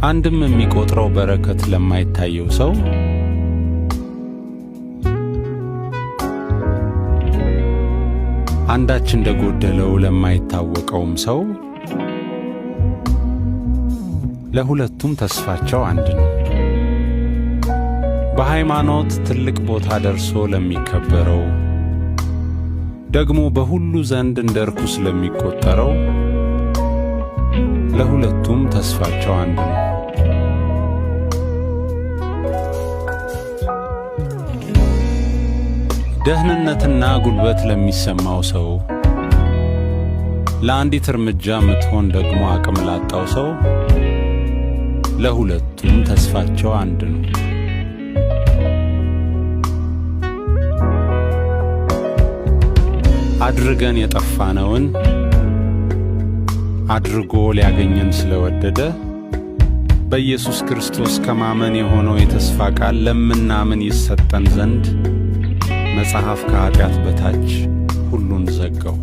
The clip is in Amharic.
አንድም የሚቆጥረው በረከት ለማይታየው ሰው አንዳች እንደጎደለው ለማይታወቀውም ሰው ለሁለቱም ተስፋቸው አንድ ነው። በሃይማኖት ትልቅ ቦታ ደርሶ ለሚከበረው ደግሞ በሁሉ ዘንድ እንደ ርኩስ ለሚቆጠረው ለሁለቱም ተስፋቸው አንድ ነው። ደህንነትና ጉልበት ለሚሰማው ሰው ለአንዲት እርምጃ ምትሆን ደግሞ አቅም ላጣው ሰው ለሁለቱም ተስፋቸው አንድ ነው። አድርገን የጠፋነውን አድርጎ ሊያገኘን ስለወደደ በኢየሱስ ክርስቶስ ከማመን የሆነው የተስፋ ቃል ለምናምን ይሰጠን ዘንድ መጽሐፍ ከኃጢአት በታች ሁሉን ዘጋው።